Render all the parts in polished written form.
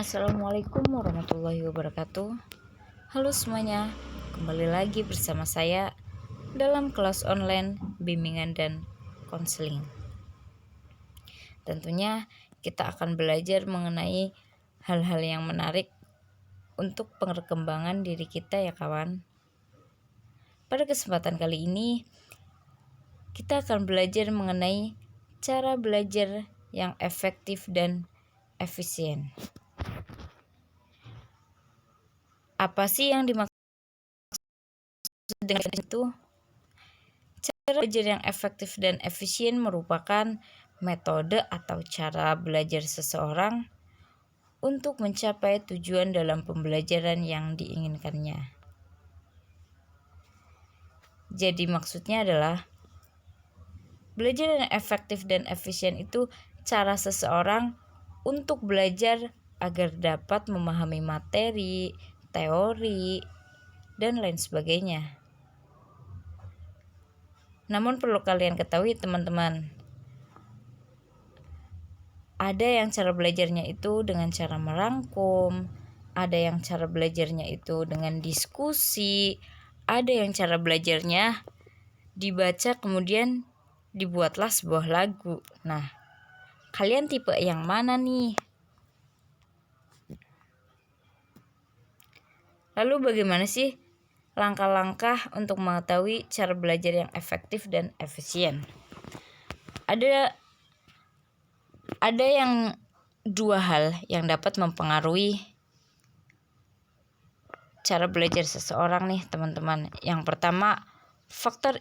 Assalamualaikum warahmatullahi wabarakatuh. Halo semuanya, kembali lagi bersama saya dalam kelas online bimbingan dan konseling. Tentunya kita akan belajar mengenai hal-hal yang menarik untuk perkembangan diri kita ya kawan. Pada kesempatan kali ini kita akan belajar mengenai cara belajar yang efektif dan efisien. Apa sih yang dimaksud dengan itu? Cara belajar yang efektif dan efisien merupakan metode atau cara belajar seseorang untuk mencapai tujuan dalam pembelajaran yang diinginkannya. Jadi maksudnya adalah belajar yang efektif dan efisien itu cara seseorang untuk belajar agar dapat memahami materi, teori, dan lain sebagainya. Namun perlu kalian ketahui teman-teman, ada yang cara belajarnya itu dengan cara merangkum, ada yang cara belajarnya itu dengan diskusi, ada yang cara belajarnya dibaca kemudian dibuatlah sebuah lagu. Nah, kalian tipe yang mana nih? Lalu bagaimana sih langkah-langkah untuk mengetahui cara belajar yang efektif dan efisien? Ada yang dua hal yang dapat mempengaruhi cara belajar seseorang nih teman-teman. Yang pertama, faktor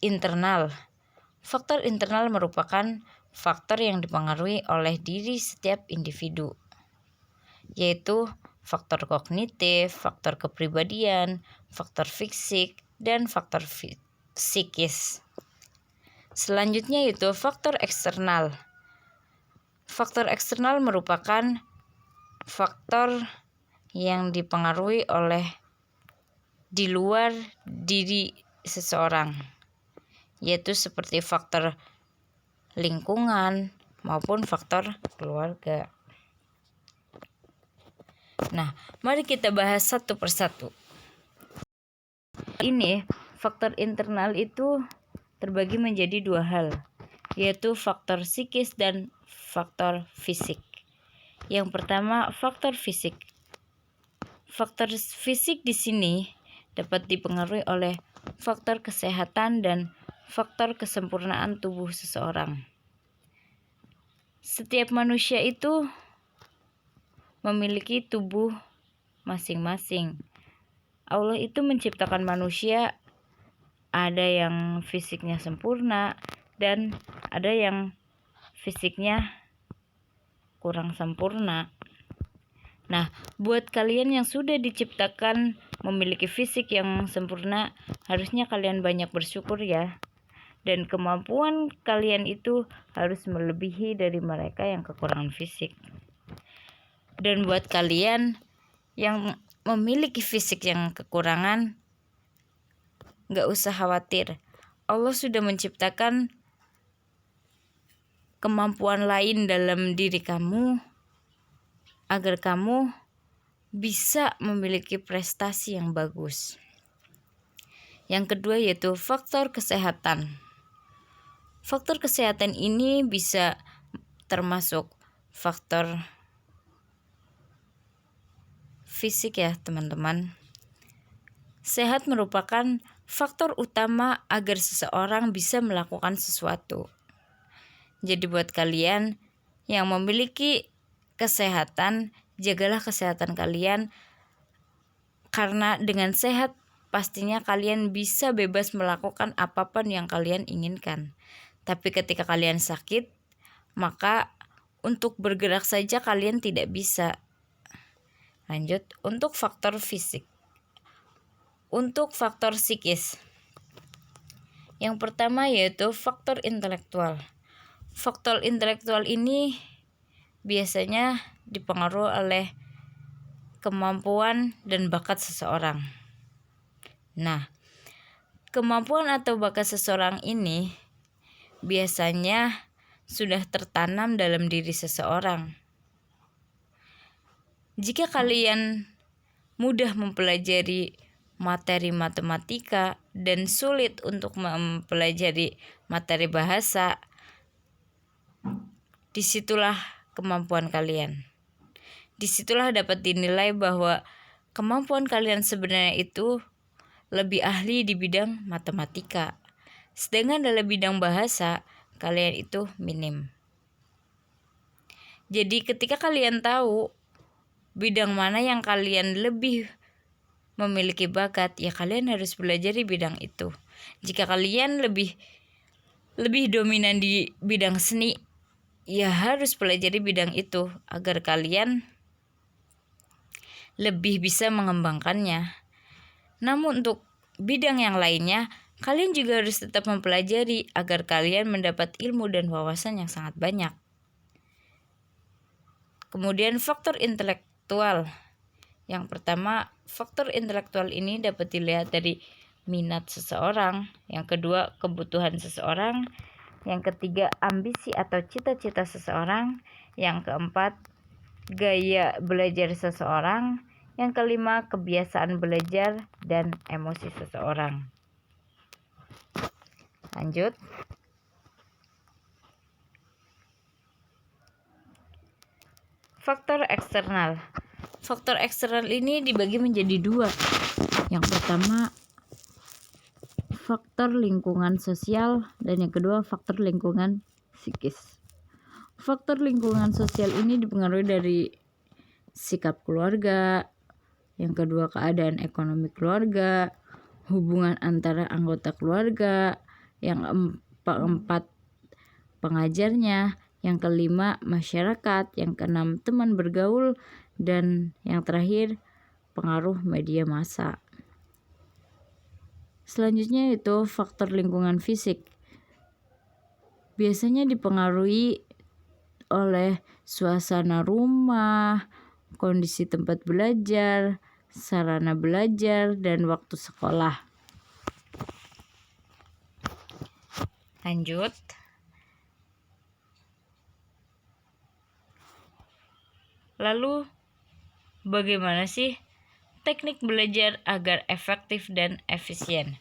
internal. Faktor internal merupakan faktor yang dipengaruhi oleh diri setiap individu, yaitu faktor kognitif, faktor kepribadian, faktor fisik, dan faktor psikis. Selanjutnya yaitu faktor eksternal. Faktor eksternal merupakan faktor yang dipengaruhi oleh di luar diri seseorang, yaitu seperti faktor lingkungan maupun faktor keluarga. Nah, mari kita bahas satu persatu. Ini faktor internal itu terbagi menjadi dua hal, yaitu faktor psikis dan faktor fisik. Yang pertama, faktor fisik. Faktor fisik di sini dapat dipengaruhi oleh faktor kesehatan dan faktor kesempurnaan tubuh seseorang. Setiap manusia itu memiliki tubuh masing-masing. Allah itu menciptakan manusia, ada yang fisiknya sempurna dan ada yang fisiknya kurang sempurna. Nah, buat kalian yang sudah diciptakan memiliki fisik yang sempurna, harusnya kalian banyak bersyukur ya. Dan kemampuan kalian itu harus melebihi dari mereka yang kekurangan fisik. Dan buat kalian yang memiliki fisik yang kekurangan, gak usah khawatir. Allah sudah menciptakan kemampuan lain dalam diri kamu agar kamu bisa memiliki prestasi yang bagus. Yang kedua yaitu faktor kesehatan. Faktor kesehatan ini bisa termasuk faktor fisik ya teman-teman. Sehat merupakan faktor utama agar seseorang bisa melakukan sesuatu. Jadi buat kalian yang memiliki kesehatan, jagalah kesehatan kalian, karena dengan sehat pastinya kalian bisa bebas melakukan apapun yang kalian inginkan. Tapi ketika kalian sakit, maka untuk bergerak saja kalian tidak bisa. Lanjut, untuk faktor fisik. Untuk faktor psikis. Yang pertama yaitu faktor intelektual. Faktor intelektual ini biasanya dipengaruhi oleh kemampuan dan bakat seseorang. Nah, kemampuan atau bakat seseorang ini biasanya sudah tertanam dalam diri seseorang. Jika kalian mudah mempelajari materi matematika dan sulit untuk mempelajari materi bahasa, disitulah kemampuan kalian. Disitulah dapat dinilai bahwa kemampuan kalian sebenarnya itu lebih ahli di bidang matematika. Sedangkan dalam bidang bahasa, kalian itu minim. Jadi ketika kalian tahu bidang mana yang kalian lebih memiliki bakat, ya kalian harus belajar di bidang itu. Jika kalian lebih dominan di bidang seni, ya harus pelajari bidang itu agar kalian lebih bisa mengembangkannya. Namun untuk bidang yang lainnya, kalian juga harus tetap mempelajari agar kalian mendapat ilmu dan wawasan yang sangat banyak. Kemudian faktor intelektual. Yang pertama, faktor intelektual ini dapat dilihat dari minat seseorang. Yang kedua, kebutuhan seseorang. Yang ketiga, ambisi atau cita-cita seseorang. Yang keempat, gaya belajar seseorang. Yang kelima, kebiasaan belajar dan emosi seseorang. Lanjut. Faktor eksternal. Faktor eksternal ini dibagi menjadi dua. Yang pertama, faktor lingkungan sosial, dan yang kedua, faktor lingkungan psikis. Faktor lingkungan sosial ini dipengaruhi dari sikap keluarga, yang kedua keadaan ekonomi keluarga, hubungan antara anggota keluarga, yang keempat pengajarnya, yang kelima masyarakat, yang keenam teman bergaul, dan yang terakhir pengaruh media massa. Selanjutnya itu faktor lingkungan fisik. Biasanya dipengaruhi oleh suasana rumah, kondisi tempat belajar, sarana belajar, dan waktu sekolah. Lanjut. Lalu, bagaimana sih teknik belajar agar efektif dan efisien?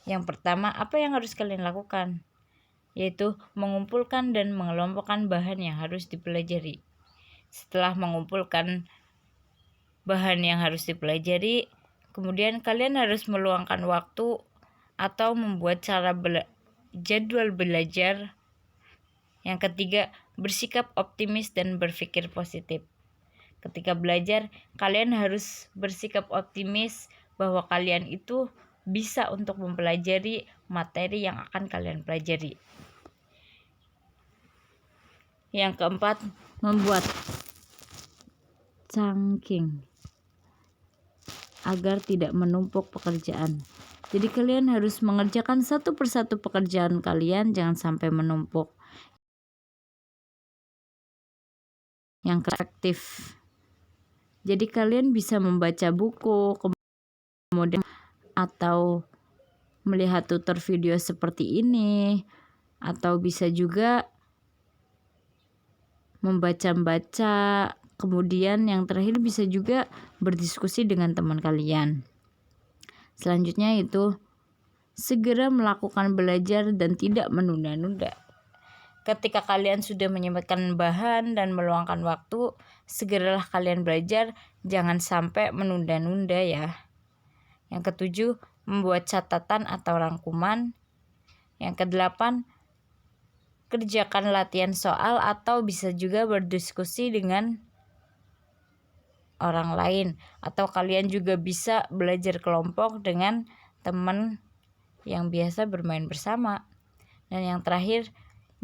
Yang pertama, apa yang harus kalian lakukan? Yaitu mengumpulkan dan mengelompokkan bahan yang harus dipelajari. Setelah mengumpulkan bahan yang harus dipelajari, kemudian kalian harus meluangkan waktu atau membuat jadwal belajar. Yang ketiga, bersikap optimis dan berpikir positif. Ketika belajar, kalian harus bersikap optimis bahwa kalian itu bisa untuk mempelajari materi yang akan kalian pelajari. Yang keempat, membuat chunking agar tidak menumpuk pekerjaan. Jadi kalian harus mengerjakan satu persatu pekerjaan kalian, jangan sampai menumpuk. Yang efektif. Jadi kalian bisa membaca buku, kemudian atau melihat tutor video seperti ini, atau bisa juga membaca-baca. Kemudian yang terakhir bisa juga berdiskusi dengan teman kalian. Selanjutnya itu segera melakukan belajar dan tidak menunda-nunda. Ketika kalian sudah menyiapkan bahan dan meluangkan waktu, segeralah kalian belajar, jangan sampai menunda-nunda ya. Yang ketujuh, membuat catatan atau rangkuman. Yang kedelapan, kerjakan latihan soal atau bisa juga berdiskusi dengan orang lain. Atau kalian juga bisa belajar kelompok dengan teman yang biasa bermain bersama. Dan yang terakhir,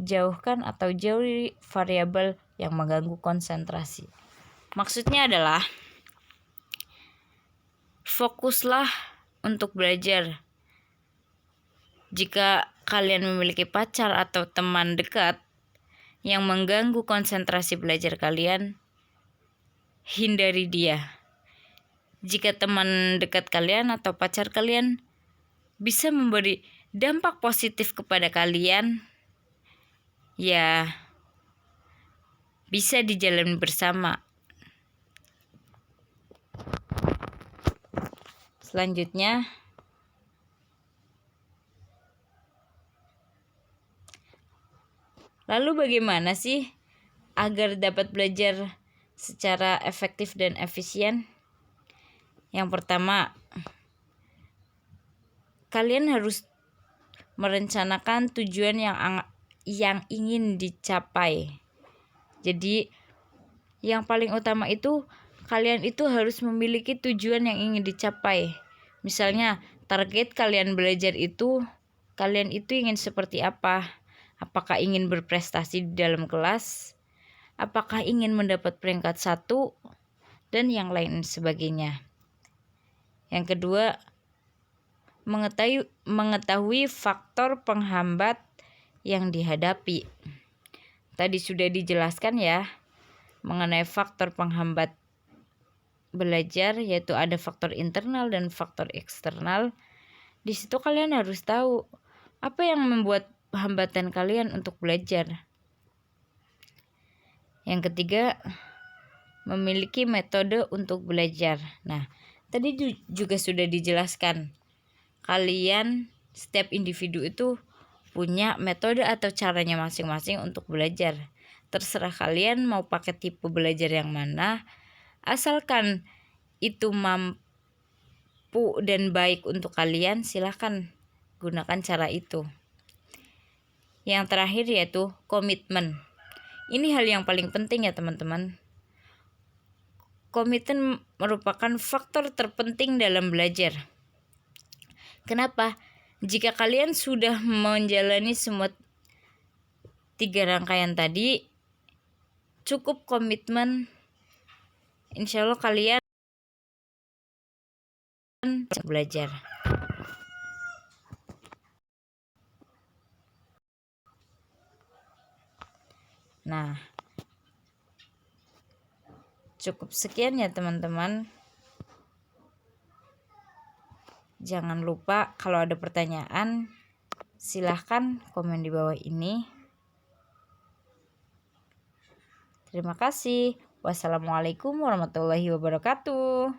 jauhkan atau jauhi variabel yang mengganggu konsentrasi. Maksudnya adalah fokuslah untuk belajar. Jika kalian memiliki pacar atau teman dekat yang mengganggu konsentrasi belajar kalian, hindari dia. Jika teman dekat kalian atau pacar kalian bisa memberi dampak positif kepada kalian, ya bisa dijalani bersama. Selanjutnya, lalu bagaimana sih agar dapat belajar secara efektif dan efisien? Yang pertama, kalian harus merencanakan tujuan yang ingin dicapai. Jadi, yang paling utama itu kalian itu harus memiliki tujuan yang ingin dicapai. Misalnya, target kalian belajar itu, kalian itu ingin seperti apa? Apakah ingin berprestasi di dalam kelas? Apakah ingin mendapat peringkat 1? Dan yang lain sebagainya. Yang kedua, mengetahui faktor penghambat yang dihadapi. Tadi sudah dijelaskan ya mengenai faktor penghambat belajar, yaitu ada faktor internal dan faktor eksternal. Di situ kalian harus tahu apa yang membuat hambatan kalian untuk belajar. Yang ketiga, memiliki metode untuk belajar. Nah, tadi juga sudah dijelaskan. Kalian, setiap individu itu punya metode atau caranya masing-masing untuk belajar. Terserah kalian mau pakai tipe belajar yang mana, asalkan itu mampu dan baik untuk kalian, silahkan gunakan cara itu. Yang terakhir yaitu komitmen. Ini hal yang paling penting ya teman-teman. Komitmen merupakan faktor terpenting dalam belajar. Kenapa? Jika kalian sudah menjalani semua 3 rangkaian tadi, cukup komitmen, insya Allah kalian belajar. Nah, cukup sekian ya teman-teman. Jangan lupa kalau ada pertanyaan, silahkan komen di bawah ini. Terima kasih. Wassalamualaikum warahmatullahi wabarakatuh.